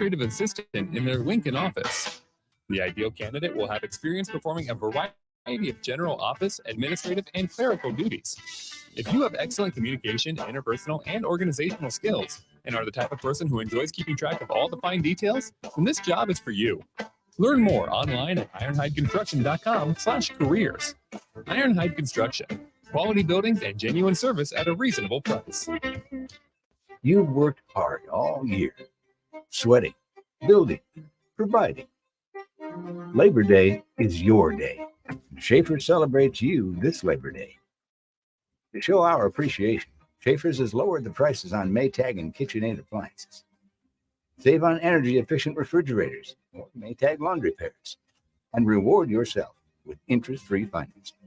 administrative assistant in their Lincoln office. The ideal candidate will have experience performing a variety of general office, administrative, and clerical duties. If you have excellent communication, interpersonal, and organizational skills, and are the type of person who enjoys keeping track of all the fine details, then this job is for you. Learn more online at ironhideconstruction.com/careers. Ironhide Construction. Quality buildings and genuine service at a reasonable price. You've worked hard all year, sweating, building, providing. Labor Day is your day. Schaefer celebrates you this Labor Day. To show our appreciation, Schaefer's has lowered the prices on Maytag and KitchenAid appliances. Save on energy-efficient refrigerators or Maytag laundry pairs, and reward yourself with interest-free financing.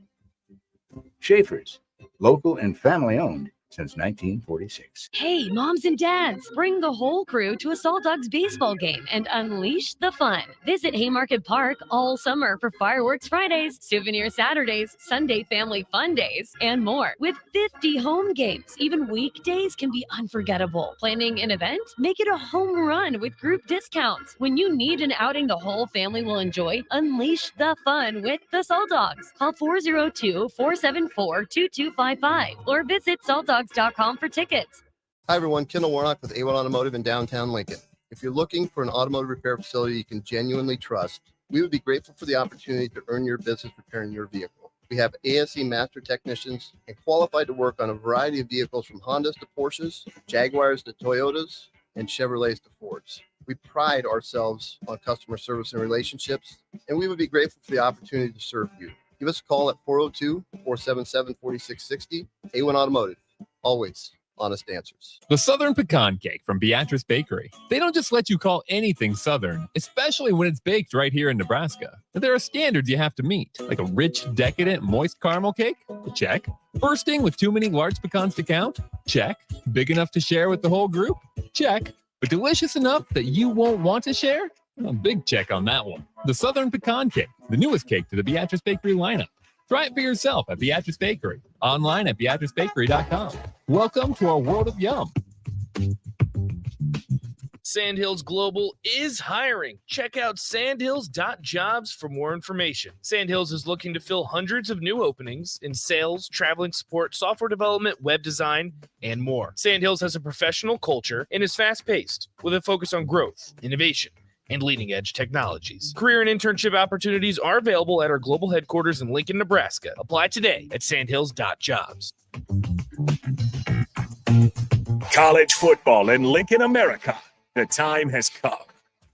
Schaefer's, local and family-owned since 1946. Hey, moms and dads, bring the whole crew to a Salt Dogs baseball game and unleash the fun. Visit Haymarket Park all summer for fireworks Fridays, souvenir Saturdays, Sunday family fun days, and more. With 50 home games, even weekdays can be unforgettable. Planning an event? Make it a home run with group discounts. When you need an outing the whole family will enjoy, unleash the fun with the Salt Dogs. Call 402-474-2255 or visit saltdogs.com for tickets. Hi everyone, Kendall Warnock with A1 Automotive in downtown Lincoln. If you're looking for an automotive repair facility you can genuinely trust, we would be grateful for the opportunity to earn your business repairing your vehicle. We have ASE master technicians and qualified to work on a variety of vehicles from Hondas to Porsches, Jaguars to Toyotas, and Chevrolets to Fords. We pride ourselves on customer service and relationships, and we would be grateful for the opportunity to serve you. Give us a call at 402-477-4660, A1 Automotive. Always honest answers. The Southern Pecan Cake from Beatrice Bakery. They don't just let you call anything Southern, especially when it's baked right here in Nebraska. But there are standards you have to meet, like a rich, decadent, moist caramel cake? Check. Bursting with too many large pecans to count? Check. Big enough to share with the whole group? Check. But delicious enough that you won't want to share? A big check on that one. The Southern Pecan Cake, the newest cake to the Beatrice Bakery lineup. Try it for yourself at Beatrice Bakery. Online at beatricebakery.com. Welcome to our world of yum. Sandhills Global is hiring. Check out sandhills.jobs for more information. Sandhills is looking to fill hundreds of new openings in sales, traveling support, software development, web design, and more. Sandhills has a professional culture and is fast-paced with a focus on growth, innovation, and leading-edge technologies. Career and internship opportunities are available at our global headquarters in Lincoln, Nebraska. Apply today at sandhills.jobs. College football in Lincoln, America. The time has come.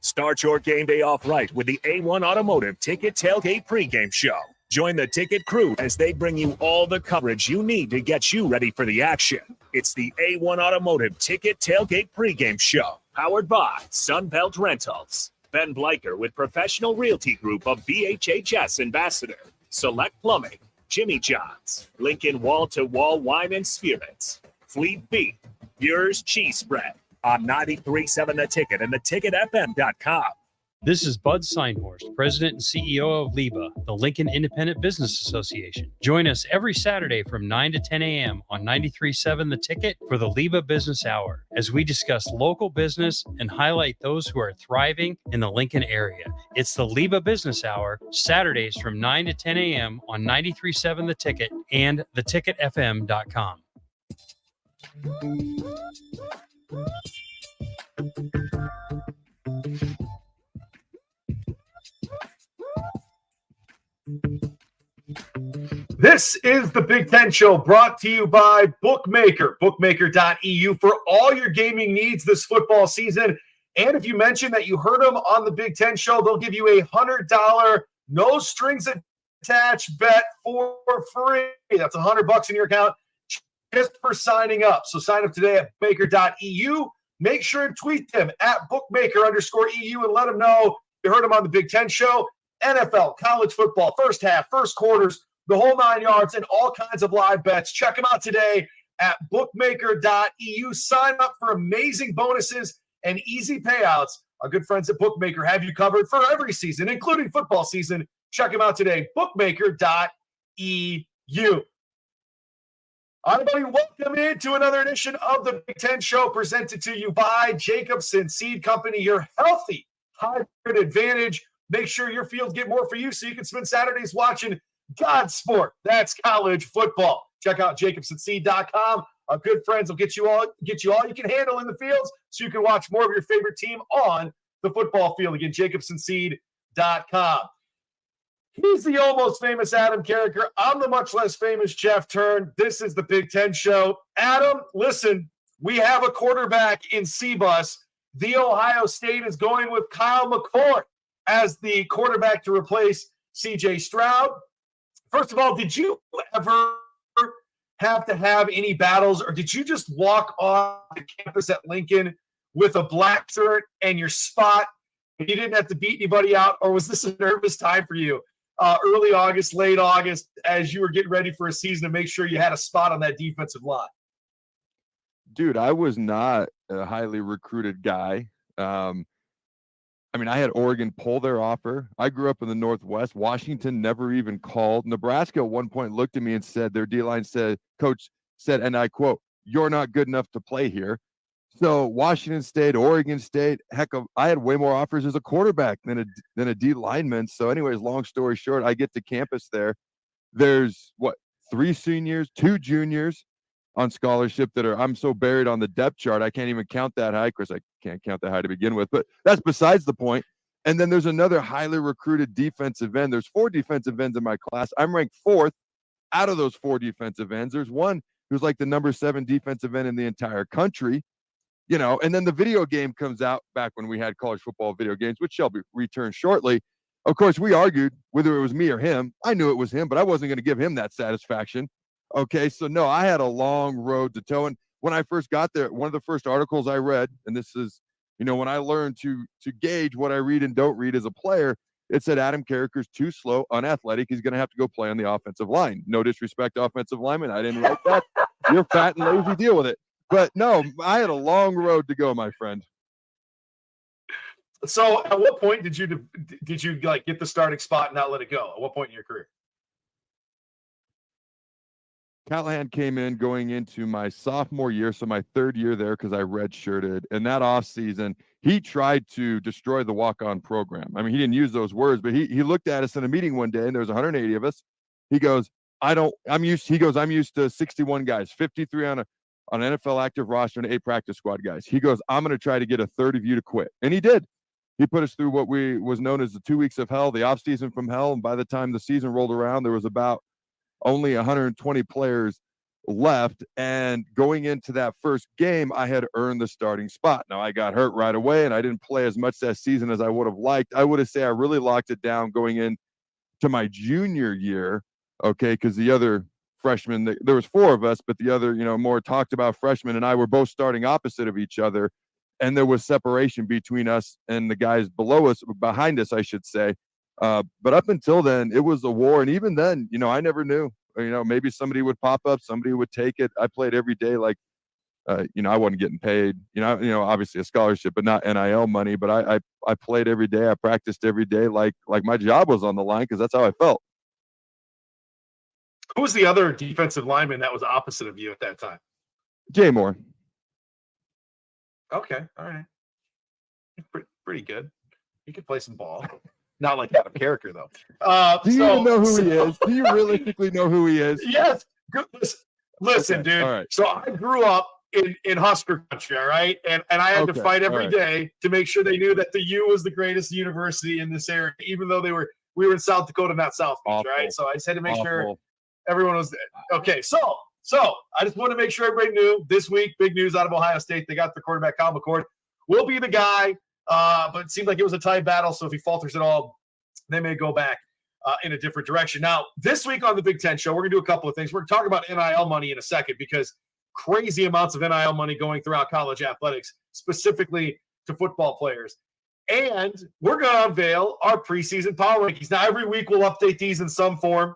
Start your game day off right with the A1 Automotive Ticket Tailgate pregame show. Join the ticket crew as they bring you all the coverage you need to get you ready for the action. It's the A1 Automotive Ticket Tailgate pregame show, powered by Sunbelt Rentals. Ben Bleicher with Professional Realty Group of BHHS Ambassador. Select Plumbing, Jimmy John's, Lincoln Wall-to-Wall Wine and Spirits, Fleet Beef, Yours Cheese Spread on 93.7 The Ticket and theticketfm.com. This is Bud Seinhorst, President and CEO of LIBA, the Lincoln Independent Business Association. Join us every Saturday from 9 to 10 a.m. on 93.7 The Ticket for the LIBA Business Hour, as we discuss local business and highlight those who are thriving in the Lincoln area. It's the LIBA Business Hour, Saturdays from 9 to 10 a.m. on 93.7 The Ticket and theticketfm.com. This is the Big Ten Show, brought to you by Bookmaker, bookmaker.eu, for all your gaming needs this football season. And if you mention that you heard them on the Big Ten Show, they'll give you a $100 no strings attached bet for free. That's $100 in your account just for signing up. So sign up today at bookmaker.eu. Make sure and tweet them at bookmaker_EU and let them know you heard them on the Big Ten Show. NFL, college football, first half, first quarters, the whole 9 yards, and all kinds of live bets. Check them out today at bookmaker.eu. Sign up for amazing bonuses and easy payouts. Our good friends at Bookmaker have you covered for every season, including football season. Check them out today, bookmaker.eu. All right, everybody, welcome into another edition of the Big Ten Show presented to you by Jacobson Seed Company, your healthy hybrid advantage. Make sure your fields get more for you so you can spend Saturdays watching God's sport. That's college football. Check out jacobsonseed.com. Our good friends will get you all you can handle in the fields so you can watch more of your favorite team on the football field. Again, jacobsonseed.com. He's the almost famous Adam Carriker. I'm the much less famous Jeff Thurn. This is the Big Ten Show. Adam, listen, we have a quarterback in C-Bus. The Ohio State is going with Kyle McCord as the quarterback to replace C.J. Stroud. First of all, did you ever have to have any battles, or did you just walk off the campus at Lincoln with a black shirt and your spot, and you didn't have to beat anybody out, or was this a nervous time for you? Early August, late August, as you were getting ready for a season to make sure you had a spot on that defensive line? Dude, I was not a highly recruited guy. I had Oregon pull their offer. I grew up in the Northwest. Washington never even called. Nebraska at one point looked at me and said, their D-line said, coach said, and I quote, "You're not good enough to play here." So Washington State, Oregon State, I had way more offers as a quarterback than a D lineman. So anyways, long story short, I get to campus there. There's 3 seniors, 2 juniors on scholarship I'm so buried on the depth chart, I can't even count that high. Of course, I can't count that high to begin with, but that's besides the point. And then there's another highly recruited defensive end. There's 4 defensive ends in my class. I'm ranked 4th out of those 4 defensive ends. There's one who's like the number 7 defensive end in the entire country. And then the video game comes out back when we had college football video games, which shall be returned shortly. Of course, we argued whether it was me or him. I knew it was him, but I wasn't going to give him that satisfaction. Okay, so no, I had a long road to toe. And when I first got there, one of the first articles I read, and this is, when I learned to gauge what I read and don't read as a player, it said Adam Carriker's too slow, unathletic. He's going to have to go play on the offensive line. No disrespect to offensive linemen. I didn't write that. You're fat and lazy. Deal with it. But no, I had a long road to go, my friend. So at what point did you get the starting spot and not let it go? At what point in your career? Callahan came in going into my sophomore year, so my 3rd year there because I redshirted. And that offseason, he tried to destroy the walk-on program. He didn't use those words, but he looked at us in a meeting one day, and there was 180 of us. He goes, I'm used to 61 guys, 53 on an NFL active roster and 8 practice squad guys. He goes, I'm going to try to get a third of you to quit. And he did. He put us through what was known as the 2 weeks of hell, the off season from hell. And by the time the season rolled around, there was about only 120 players left. And going into that first game, I had earned the starting spot. Now I got hurt right away and I didn't play as much that season as I would have liked. I would have said I really locked it down going into my junior year. Okay. Cause the other freshmen, there was 4 of us, but the other, more talked about freshmen and I were both starting opposite of each other. And there was separation between us and the guys behind us, I should say. But up until then, it was a war. And even then, I never knew, maybe somebody would pop up, somebody would take it. I played every day. Like, I wasn't getting paid, obviously a scholarship, but not NIL money, but I played every day. I practiced every day. Like my job was on the line. Cause that's how I felt. Who was the other defensive lineman that was opposite of you at that time? Jay Moore. Okay. All right. Pretty good. He could play some ball. Not like Adam Carriker, though. Do you even know who he is? Do you realistically know who he is? Yes. Good. Listen, okay. dude. All right. So I grew up in Husker country, all right? And I had to fight every day to make sure they knew that the U was the greatest university in this area, even though we were in South Dakota, not South Beach, right? So I just had to make sure everyone was there. Okay, so I just want to make sure everybody knew this week, big news out of Ohio State. They got the quarterback, Kyle McCord. Will be the guy, but it seemed like it was a tight battle, so if he falters at all, they may go back in a different direction. Now, this week on the Big Ten Show, we're going to do a couple of things. We're going to talk about NIL money in a second because crazy amounts of NIL money going throughout college athletics, specifically to football players. And we're going to unveil our preseason power rankings. Now, every week we'll update these in some form.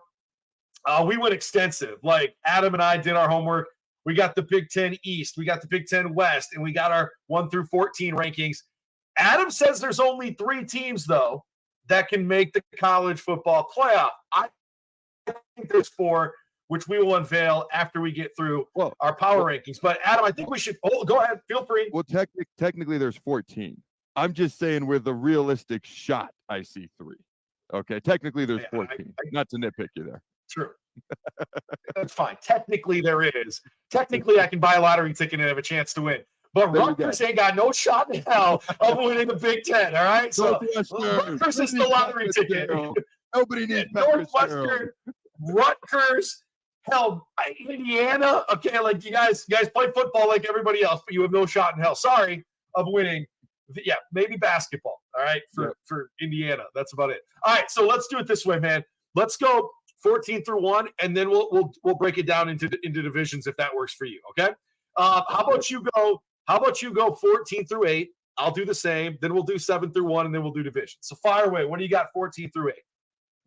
We went extensive. Like Adam and I did our homework. We got the Big Ten East, we got the Big Ten West, and we got our 1 through 14 rankings. Adam says there's only 3 teams, though, that can make the college football playoff. I think there's 4, which we will unveil after we get through our power rankings. But Adam, I think we should go ahead. Feel free. Well, technically there's 14. I'm just saying with a realistic shot, I see 3. Okay. Technically there's 14. Not to nitpick you there. True. That's fine. Technically there is. Technically I can buy a lottery ticket and have a chance to win. But Rutgers ain't got no shot in hell of winning the Big Ten, all right? So Rutgers is the lottery ticket. Nobody needs Northwestern, Rutgers, hell, Indiana. Okay, like you guys play football like everybody else, but you have no shot in hell. Sorry, of winning. Yeah, maybe basketball. All right, for Indiana. That's about it. All right, so let's do it this way, man. Let's go 14 through 1, and then we'll break it down into divisions if that works for you. Okay. How about you go 14 through 8? I'll do the same. Then we'll do 7 through 1, and then we'll do division. So fire away. What do you got 14 through 8?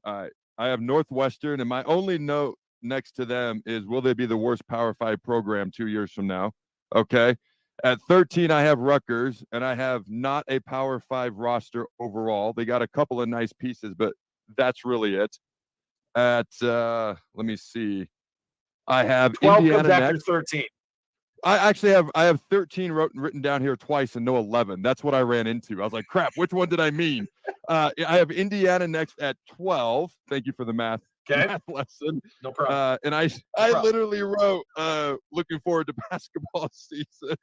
All right. I have Northwestern, and my only note next to them is, will they be the worst Power 5 program 2 years from now? Okay. At 13, I have Rutgers, and I have not a Power 5 roster overall. They got a couple of nice pieces, but that's really it. At, let me see. I have 12 Indiana comes after next. 13. I have 13 written down here twice and no 11. That's what I ran into. I was like, crap, which one did I mean? I have Indiana next at 12. Thank you for the math lesson. No problem. And I literally wrote, looking forward to basketball season.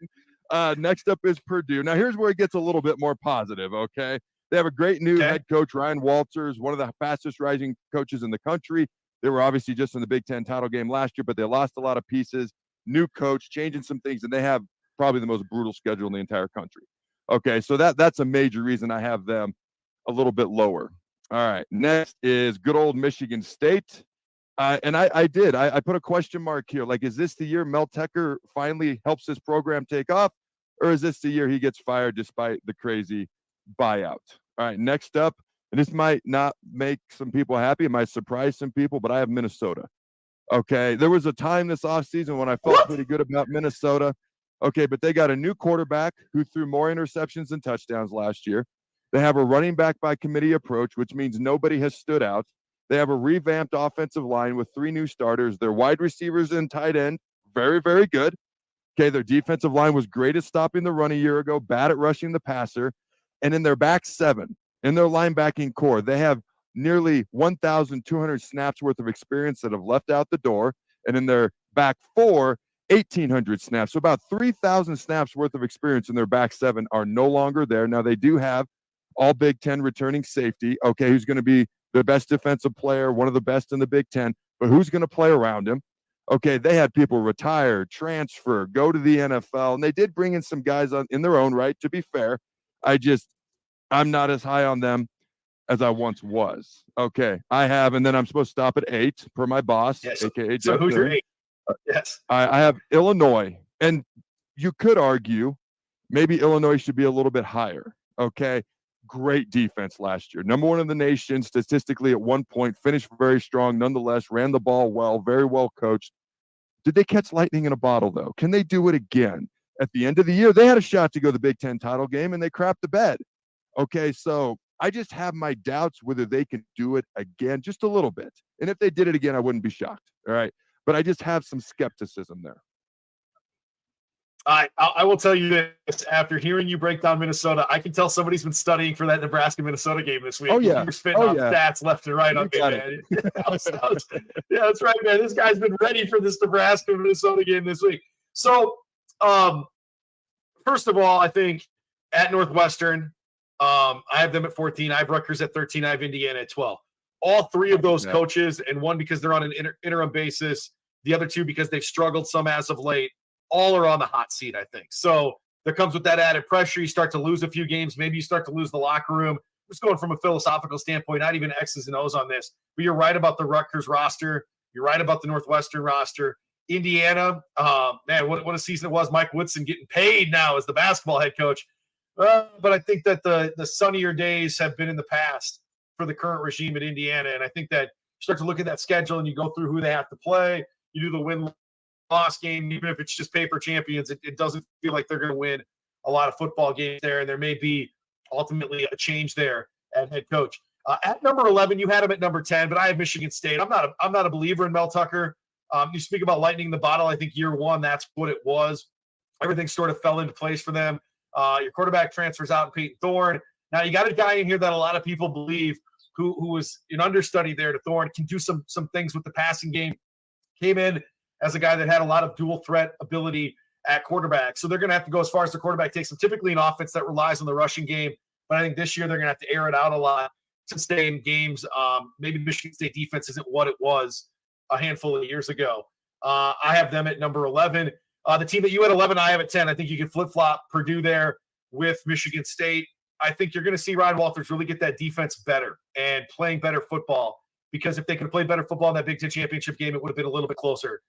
Next up is Purdue. Now, here's where it gets a little bit more positive, okay? They have a great new head coach, Ryan Walters, one of the fastest rising coaches in the country. They were obviously just in the Big Ten title game last year, but they lost a lot of pieces. New coach, changing some things, and they have probably the most brutal schedule in the entire country. Okay, so that's a major reason I have them a little bit lower. All right, next is good old Michigan State. And I put a question mark here. Like, is this the year Mel Tucker finally helps this program take off, or is this the year he gets fired despite the crazy buyout? All right, next up, and this might not make some people happy, it might surprise some people, but I have Minnesota. Okay, there was a time this offseason when I felt pretty good about Minnesota. Okay, but they got a new quarterback who threw more interceptions than touchdowns last year. They have a running back by committee approach, which means nobody has stood out. They have a revamped offensive line with 3 new starters. Their wide receivers and tight end, very, very good. Okay, their defensive line was great at stopping the run a year ago, bad at rushing the passer. And in their back 7, in their linebacking core, they have nearly 1,200 snaps worth of experience that have left out the door. And in their back 4, 1,800 snaps. So about 3,000 snaps worth of experience in their back 7 are no longer there. Now, they do have all Big Ten returning safety, okay, who's going to be the best defensive player, one of the best in the Big Ten, but who's going to play around him? Okay, they had people retire, transfer, go to the NFL, and they did bring in some guys in their own right, to be fair. I'm not as high on them as I once was. Okay, I have, and then I'm supposed to stop at 8 per my boss, aka so Jeff who's your Thurn. 8? Yes. I have Illinois, and you could argue maybe Illinois should be a little bit higher. Okay, great defense last year. Number 1 in the nation statistically at one point, finished very strong nonetheless, ran the ball well, very well coached. Did they catch lightning in a bottle, though? Can they do it again? At the end of the year, they had a shot to go to the Big Ten title game, and they crapped the bed. Okay, so I just have my doubts whether they can do it again, just a little bit. And if they did it again, I wouldn't be shocked. All right, but I just have some skepticism there. I will tell you this. After hearing you break down Minnesota, I can tell somebody's been studying for that Nebraska-Minnesota game this week. Oh, yeah. You're spitting off stats left and right on me, man. Yeah, that's right, man. This guy's been ready for this Nebraska-Minnesota game this week. So, first of all, I think at Northwestern, I have them at 14. I have Rutgers at 13. I have Indiana at 12. All 3 of those coaches, and one because they're on an interim basis, the other 2 because they've struggled some as of late, all are on the hot seat, I think. So there comes with that added pressure. You start to lose a few games. Maybe you start to lose the locker room. Just going from a philosophical standpoint, not even X's and O's on this. But you're right about the Rutgers roster. You're right about the Northwestern roster. Indiana, man, what a season it was. Mike Woodson getting paid now as the basketball head coach. But I think that the sunnier days have been in the past for the current regime at Indiana. And I think that you start to look at that schedule and you go through who they have to play. You do the win-loss game, even if it's just paper champions, it doesn't feel like they're going to win a lot of football games there. And there may be ultimately a change there at head coach. At number 11, you had him at number 10, but I have Michigan State. I'm not a believer in Mel Tucker. You speak about lightning in the bottle. I think year one, that's what it was. Everything sort of fell into place for them. Your quarterback transfers out in Peyton Thurn. Now you got a guy in here that a lot of people believe who was an understudy there to Thurn, can do some things with the passing game. Came in as a guy that had a lot of dual threat ability at quarterback. So they're going to have to go as far as the quarterback takes them. Typically an offense that relies on the rushing game. But I think this year they're going to have to air it out a lot to stay in games. Maybe the Michigan State defense isn't what it was a handful of years ago. I have them at number 11. The team that you had 11, I have at 10. I think you can flip-flop Purdue there with Michigan State. I think you're going to see Ryan Walters really get that defense better and playing better football, because if they could have played better football in that Big Ten championship game, it would have been a little bit closer.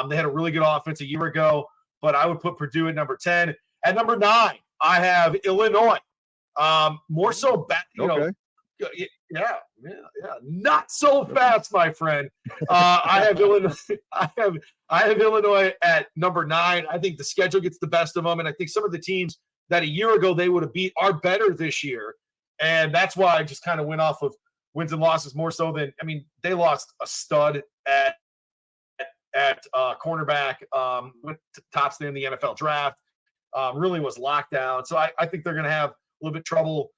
They had a really good offense a year ago, but I would put Purdue at number 10. At number 9, I have Illinois. More so back, yeah. Not so fast, my friend. I have Illinois. I have Illinois at number 9. I think the schedule gets the best of them, and I think some of the teams that a year ago they would have beat are better this year, and that's why I just kind of went off of wins and losses more so than, I mean, they lost a stud at cornerback, with tops in the NFL draft. Really was locked down, so I think they're going to have a little bit trouble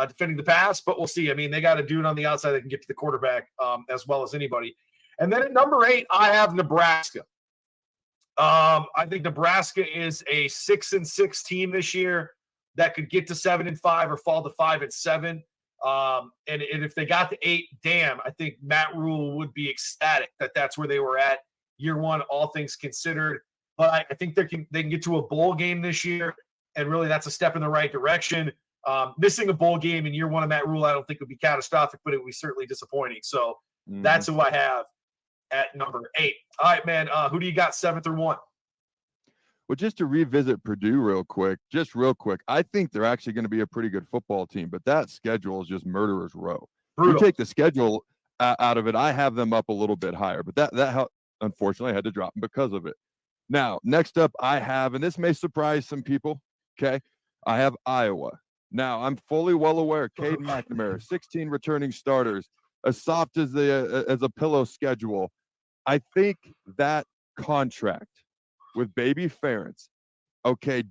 defending the pass, but we'll see. I mean, they got a dude on the outside that can get to the quarterback as well as anybody. And then at number 8, I have Nebraska. I think Nebraska is a 6-6 team this year that could get to 7-5 or fall to 5-7. And if they got to 8, damn, I think Matt Rule would be ecstatic that that's where they were at year one, all things considered. But I think they can get to a bowl game this year, and really that's a step in the right direction. Missing a bowl game in year one of Matt Rule, I don't think would be catastrophic, but it would be certainly disappointing. So that's who I have at number 8. All right, man. Who do you got 7 through 1? Well, just to revisit Purdue real quick, I think they're actually going to be a pretty good football team, but that schedule is just murderer's row. Brutal. You take the schedule out of it, I have them up a little bit higher, but that unfortunately I had to drop them because of it. Now, next up I have, and this may surprise some people, okay, I have Iowa. Now, I'm fully well aware, Cade McNamara, 16 returning starters, as soft as a pillow schedule. I think that contract with Baby Ferentz, okay,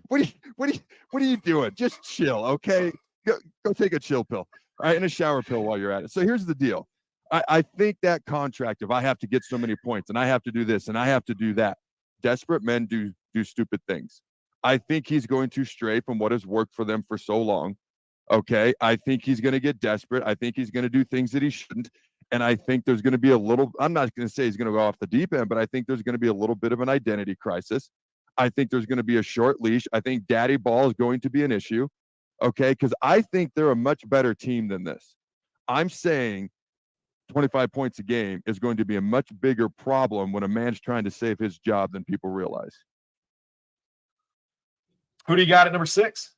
what are you doing? Just chill, okay? Go take a chill pill, all right, and a shower pill while you're at it. So here's the deal. I think that contract, if I have to get so many points and I have to do this and I have to do that, desperate men do stupid things. I think he's going to stray from what has worked for them for so long. Okay. I think he's going to get desperate. I think he's going to do things that he shouldn't. And I think there's going to be I'm not going to say he's going to go off the deep end, but I think there's going to be a little bit of an identity crisis. I think there's going to be a short leash. I think daddy ball is going to be an issue. Okay. Because I think they're a much better team than this. I'm saying 25 points a game is going to be a much bigger problem when a man's trying to save his job than people realize. Who do you got at number 6?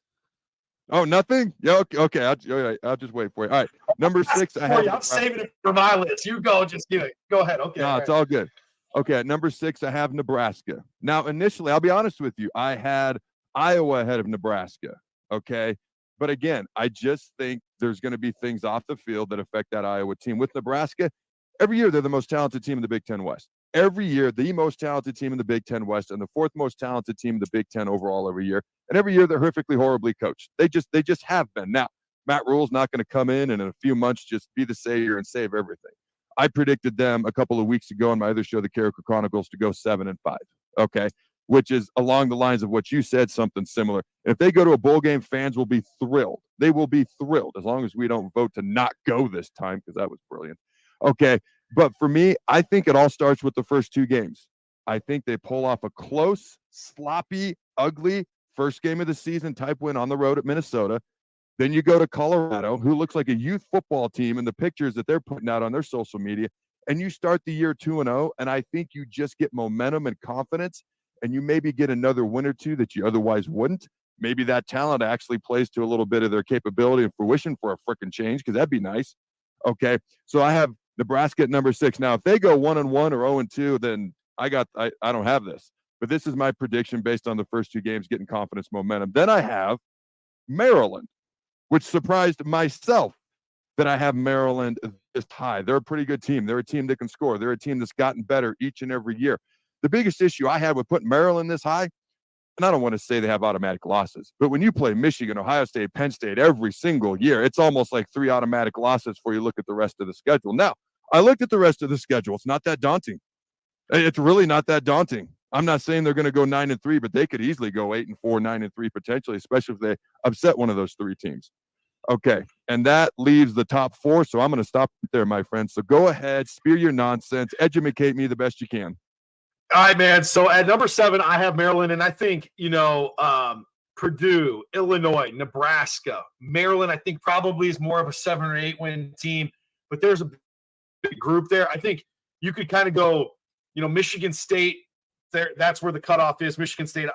Oh, nothing? Yeah, okay. I'll just wait for you. All right. Number 6, I'm saving it for my list. You go, just give it. Go ahead. Okay. No, it's all good. Okay, at number 6, I have Nebraska. Now, initially, I'll be honest with you, I had Iowa ahead of Nebraska. Okay. But again, I just think there's going to be things off the field that affect that Iowa team. With Nebraska, every year they're the most talented team in the Big Ten West. Every year, the most talented team in the Big Ten West and the 4th most talented team in the Big Ten overall every year. And every year they're horrifically, horribly coached. They just have been. Now, Matt Rule's not going to come in and in a few months just be the savior and save everything. I predicted them a couple of weeks ago on my other show, the Carriker Chronicles, to go 7-5. Okay. Which is along the lines of what you said, something similar. If they go to a bowl game, fans will be thrilled. They will be thrilled as long as we don't vote to not go this time, because that was brilliant. Okay. But for me, I think it all starts with the first 2 games. I think they pull off a close, sloppy, ugly first game of the season type win on the road at Minnesota. Then you go to Colorado, who looks like a youth football team in the pictures that they're putting out on their social media. And you start the year 2-0. And I think you just get momentum and confidence. And you maybe get another win or 2 that you otherwise wouldn't. Maybe that talent actually plays to a little bit of their capability and fruition for a freaking change, because that'd be nice. Okay. So I have Nebraska at number 6. Now, if they go 1-1 or 0-2, then I don't have this. But this is my prediction based on the first 2 games, getting confidence, momentum. Then I have Maryland, which surprised myself that I have Maryland this high. They're a pretty good team. They're a team that can score. They're a team that's gotten better each and every year. The biggest issue I had with putting Maryland this high, and I don't want to say they have automatic losses, but when you play Michigan, Ohio State, Penn State every single year, it's almost like 3 automatic losses before you look at the rest of the schedule. Now, I looked at the rest of the schedule. It's not that daunting. It's really not that daunting. I'm not saying they're going to go 9-3, but they could easily go 8-4, 9-3 potentially, especially if they upset one of those 3 teams. Okay, and that leaves the top 4, so I'm going to stop there, my friend. So go ahead, spear your nonsense, educate me the best you can. All right, man. So at number 7, I have Maryland, and I think, Purdue, Illinois, Nebraska, Maryland, I think probably is more of a 7 or 8 win team, but there's a big group there. I think you could kind of go, Michigan State, there. That's where the cutoff is. Michigan State,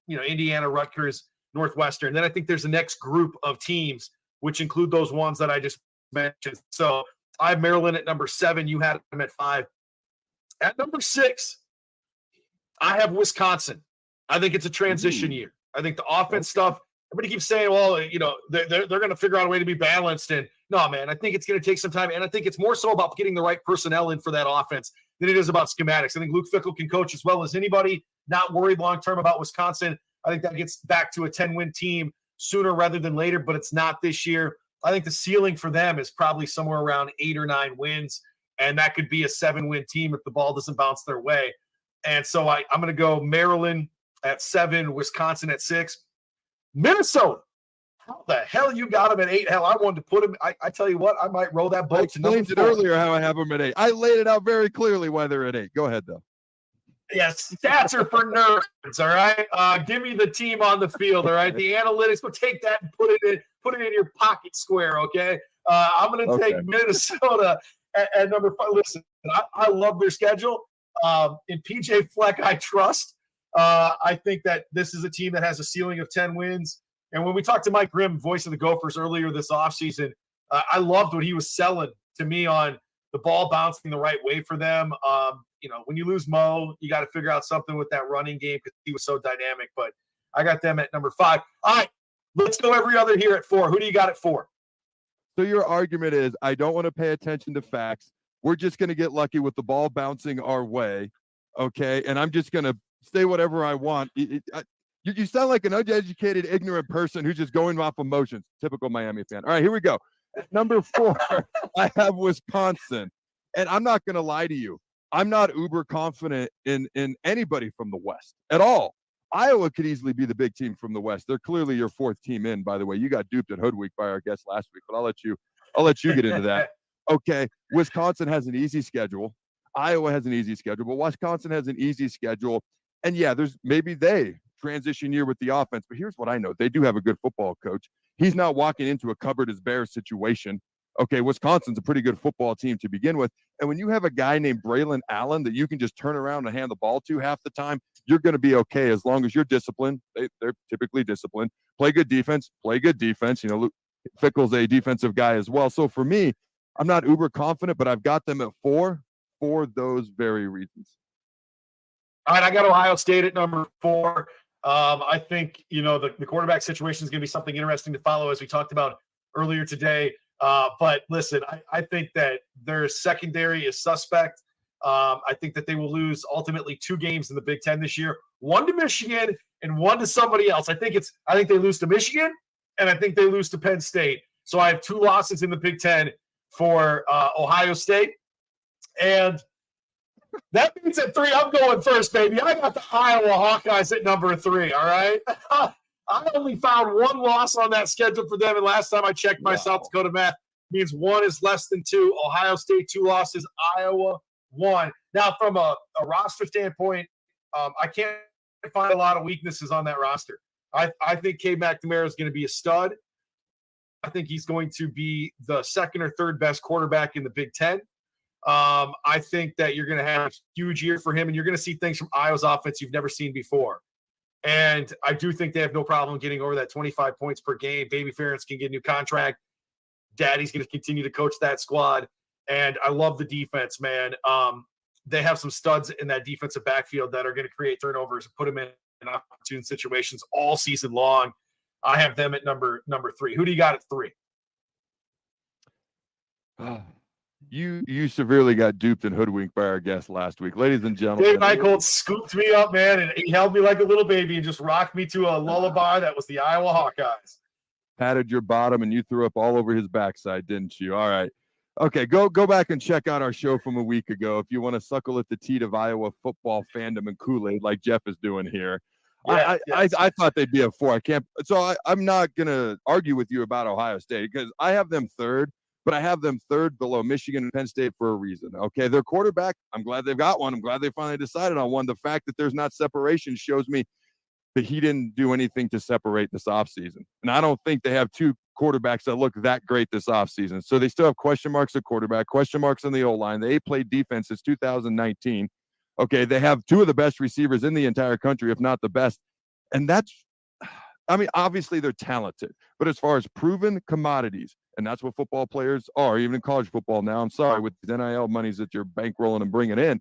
Indiana, Rutgers, Northwestern. Then I think there's the next group of teams, which include those ones that I just mentioned. So I have Maryland at number 7. You had them at 5. At number 6, I have Wisconsin. I think it's a transition year. I think the offense stuff, everybody keeps saying, well, they're going to figure out a way to be balanced. And no, man, I think it's going to take some time. And I think it's more so about getting the right personnel in for that offense than it is about schematics. I think Luke Fickell can coach as well as anybody, not worried long-term about Wisconsin. I think that gets back to a 10-win team sooner rather than later, but it's not this year. I think the ceiling for them is probably somewhere around 8 or 9 wins, and that could be a 7-win team if the ball doesn't bounce their way. And so I'm going to go Maryland at 7, Wisconsin at 6. Minnesota, how the hell you got them at 8? Hell, I wanted to put them. I tell you what, I might roll that boat. I explained it earlier how I have them at 8. I laid it out very clearly why they're at 8. Go ahead, though. Yes, stats are for nerds, all right? Give me the team on the field, all right? The analytics, we'll take that and put it in your pocket square, okay? I'm going to take Minnesota at number 5. Listen, I love their schedule. In PJ Fleck, I trust. I think that this is a team that has a ceiling of 10 wins. And when we talked to Mike Grimm, voice of the Gophers, earlier this offseason, I loved what he was selling to me on the ball bouncing the right way for them. When you lose Mo, you got to figure out something with that running game because he was so dynamic. But I got them at number 5. All right, let's go every other here at 4. Who do you got at 4? So your argument is I don't want to pay attention to facts. We're just going to get lucky with the ball bouncing our way, okay? And I'm just going to say whatever I want. You sound like an uneducated, ignorant person who's just going off emotions. Typical Miami fan. All right, here we go. At number 4, I have Wisconsin. And I'm not going to lie to you. I'm not uber confident in anybody from the West at all. Iowa could easily be the big team from the West. They're clearly your 4th team in, by the way. You got duped at hoodwinked by our guest last week, but I'll let you get into that. Okay, Wisconsin has an easy schedule. Iowa has an easy schedule, but Wisconsin has an easy schedule. And yeah, there's maybe they transition year with the offense, but here's what I know. They do have a good football coach. He's not walking into a cupboard as Bears situation. Okay, Wisconsin's a pretty good football team to begin with. And when you have a guy named Braylon Allen that you can just turn around and hand the ball to half the time, you're going to be okay as long as you're disciplined. They're typically disciplined. Play good defense. Luke Fickell's a defensive guy as well. So for me, I'm not uber confident, but I've got them at 4 for those very reasons. All right, I got Ohio State at number 4. I think, the quarterback situation is going to be something interesting to follow, as we talked about earlier today. But listen, I think that their secondary is suspect. I think that they will lose ultimately 2 games in the Big Ten this year, 1 to Michigan and 1 to somebody else. I think they lose to Michigan and I think they lose to Penn State. So I have 2 losses in the Big Ten for Ohio State. And that means at 3, I'm going first, baby. I got the Iowa Hawkeyes at number 3, all right? I only found 1 loss on that schedule for them, and last time I checked my South Dakota math, means 1 is less than 2. Ohio State 2 losses, Iowa 1. Now, from a roster standpoint, I can't find a lot of weaknesses on that roster. I think Cade McNamara is going to be a stud. I think he's going to be the 2nd or 3rd best quarterback in the Big Ten. I think that you're going to have a huge year for him, and you're going to see things from Iowa's offense you've never seen before. And I do think they have no problem getting over that 25 points per game. Baby Ferentz can get a new contract. Daddy's going to continue to coach that squad. And I love the defense, man. They have some studs in that defensive backfield that are going to create turnovers and put them in opportune situations all season long. I have them at number 3. Who do you got at 3? You severely got duped and hoodwinked by our guest last week. Ladies and gentlemen. Dave Eichholz scooped me up, man, and he held me like a little baby and just rocked me to a lullaby that was the Iowa Hawkeyes. Patted your bottom and you threw up all over his backside, didn't you? All right. Okay, go back and check out our show from a week ago if you want to suckle at the teat of Iowa football fandom and Kool-Aid like Jeff is doing here. I thought they'd be a 4. I'm not going to argue with you about Ohio State because I have them third, but I have them third below Michigan and Penn State for a reason. Okay, their quarterback, I'm glad they've got one. I'm glad they finally decided on one. The fact that there's not separation shows me that he didn't do anything to separate this offseason. And I don't think they have two quarterbacks that look that great this offseason. So they still have question marks at quarterback, question marks on the O-line. They played defense since 2019. Okay, they have two of the best receivers in the entire country, if not the best. And obviously they're talented. But as far as proven commodities, and that's what football players are, even in college football now, I'm sorry, with the NIL monies that you're bankrolling and bringing in,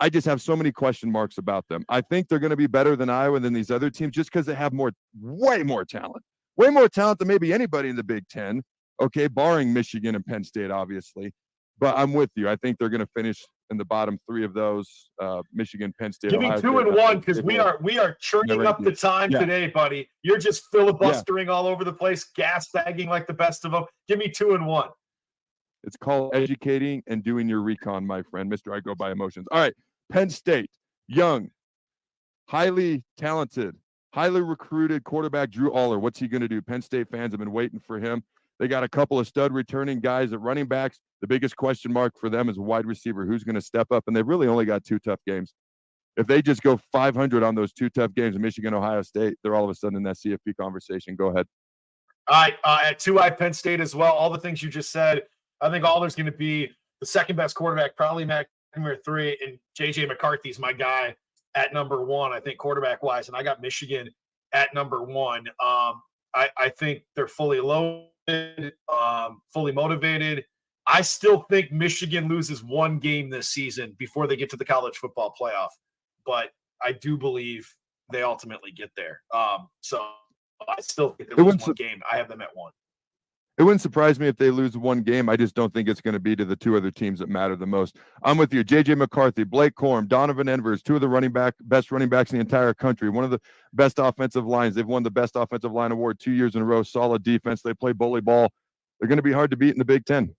I just have so many question marks about them. I think they're going to be better than Iowa than these other teams just because they have way more talent than maybe anybody in the Big Ten. Okay, barring Michigan and Penn State, obviously. But I'm with you. I think they're going to finish in the bottom 3 of those. Michigan, Penn State. Give me 2 and 1 because we are churning up the time today, buddy. You're just filibustering all over the place, gas bagging like the best of them. Give me 2 and 1. It's called educating and doing your recon, my friend. Mr. I go by emotions. All right. Penn State, young, highly talented, highly recruited quarterback Drew Aller. What's he going to do? Penn State fans have been waiting for him. They got a couple of stud returning guys at running backs. The biggest question mark for them is a wide receiver. Who's going to step up? And they've really only got 2 tough games. If they just go 500 on those 2 tough games, Michigan, Ohio State, they're all of a sudden in that CFP conversation. Go ahead. All right. At 2, I have Penn State as well. All the things you just said. I think Aller's going to be the second best quarterback, probably number 3, and JJ McCarthy's my guy at number 1, I think, quarterback-wise, and I got Michigan at number 1. I think they're fully loaded, fully motivated. I still think Michigan loses 1 game this season before they get to the college football playoff, but I do believe they ultimately get there. So I still think they lose 1 game. I have them at 1. It wouldn't surprise me if they lose 1 game. I just don't think it's going to be to the 2 other teams that matter the most. I'm with you. J.J. McCarthy, Blake Corum, Donovan Envers, 2 of the best running backs in the entire country. One of the best offensive lines. They've won the best offensive line award 2 years in a row. Solid defense. They play bully ball. They're going to be hard to beat in the Big Ten.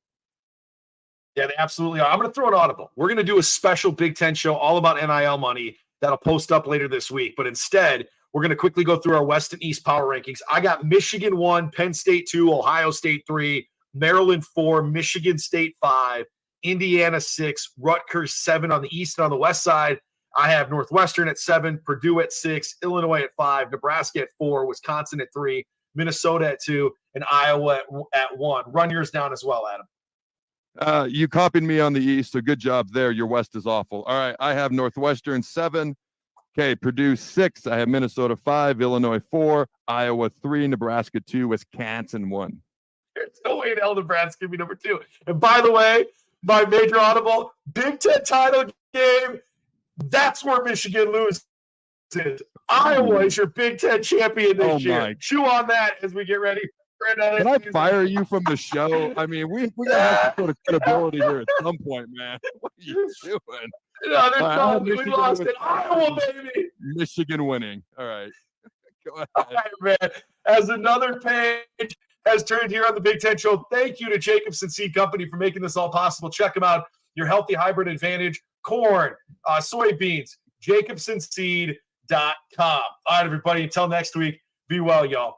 Yeah, they absolutely are. I'm going to throw an audible. We're going to do a special Big Ten show all about NIL money that'll post up later this week. But instead, we're going to quickly go through our West and East power rankings. I got Michigan 1, Penn State 2, Ohio State 3, Maryland 4, Michigan State 5, Indiana 6, Rutgers 7 on the East and on the West side. I have Northwestern at 7, Purdue at 6, Illinois at 5, Nebraska at 4, Wisconsin at 3, Minnesota at 2, and Iowa at 1. Run yours down as well, Adam. You copied me on the East, so good job there. Your West is awful. All right, I have Northwestern 7. Okay, Purdue 6. I have Minnesota 5, Illinois 4, Iowa 3, Nebraska 2, Wisconsin 1. There's no way in hell Nebraska can be number 2. And by the way, my major audible, Big Ten title game, that's where Michigan loses. Iowa is your Big Ten champion this year. Chew on that as we get ready. Can I fire you from the show? I mean, we got to have some sort of credibility here at some point, man. What are you doing? No, there's no, we lost it. Iowa, baby. Michigan winning. All right. Go ahead. All right, man. As another page has turned here on the Big Ten Show, thank you to Jacobson Seed Company for making this all possible. Check them out. Your healthy hybrid advantage. Corn, soybeans, jacobsonseed.com. All right, everybody. Until next week, be well, y'all.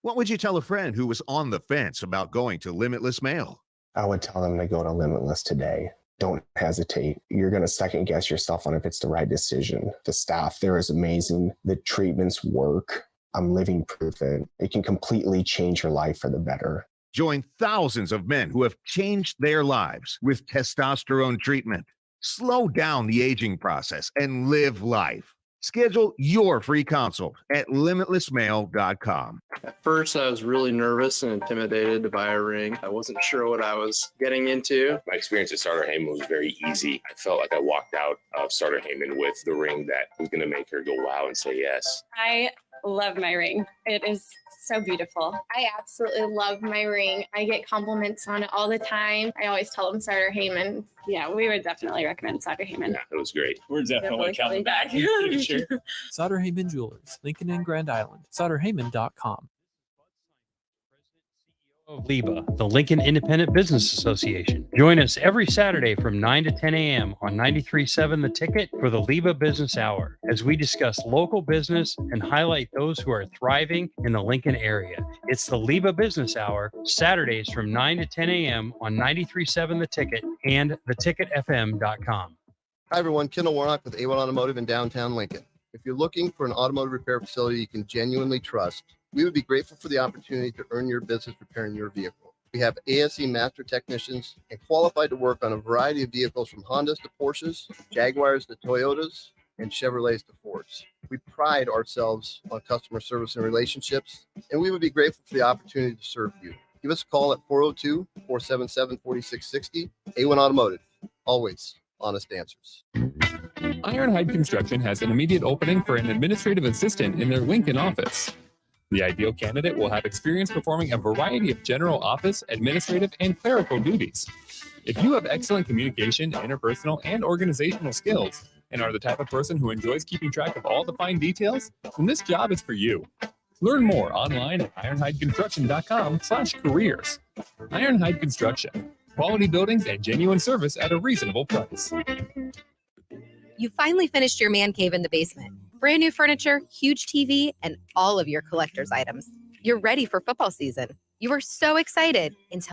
What would you tell a friend who was on the fence about going to Limitless Mail? I would tell them to go to Limitless today. Don't hesitate. You're going to second guess yourself on if it's the right decision. The staff there is amazing. The treatments work. I'm living proof that it can completely change your life for the better. Join thousands of men who have changed their lives with testosterone treatment. Slow down the aging process and live life. Schedule your free consult at limitlessmail.com. At first, I was really nervous and intimidated to buy a ring. I wasn't sure what I was getting into. My experience at Starter Heyman was very easy. I felt like I walked out of Starter Heyman with the ring that was going to make her go wow and say yes. I love my ring. It is so beautiful. I absolutely love my ring. I get compliments on it all the time. I always tell them Sutter Heyman. Yeah, we would definitely recommend Sutter Heyman. Yeah, it was great. We're definitely coming back in the future. Sutter Heyman Jewelers, Lincoln and Grand Island. SutterHeyman.com. Of LIBA, the Lincoln Independent Business Association. Join us every Saturday from 9 to 10 a.m. on 93.7 The Ticket for the LIBA Business Hour, as we discuss local business and highlight those who are thriving in the Lincoln area. It's the LIBA Business Hour, Saturdays from 9 to 10 a.m. on 93.7 The Ticket and theticketfm.com. Hi, everyone. Kendall Warnock with A1 Automotive in downtown Lincoln. If you're looking for an automotive repair facility you can genuinely trust, we would be grateful for the opportunity to earn your business repairing your vehicle. We have ASE master technicians and qualified to work on a variety of vehicles from Hondas to Porsches, Jaguars to Toyotas, and Chevrolets to Fords. We pride ourselves on customer service and relationships, and we would be grateful for the opportunity to serve you. Give us a call at 402-477-4660. A1 Automotive, always honest answers. Ironhide Construction has an immediate opening for an administrative assistant in their Lincoln office. The ideal candidate will have experience performing a variety of general office, administrative, and clerical duties. If you have excellent communication, interpersonal, and organizational skills, and are the type of person who enjoys keeping track of all the fine details, then this job is for you. Learn more online at ironhideconstruction.com/careers. Ironhide Construction. Quality buildings and genuine service at a reasonable price. You finally finished your man cave in the basement. Brand new furniture, huge TV, and all of your collector's items. You're ready for football season. You were so excited until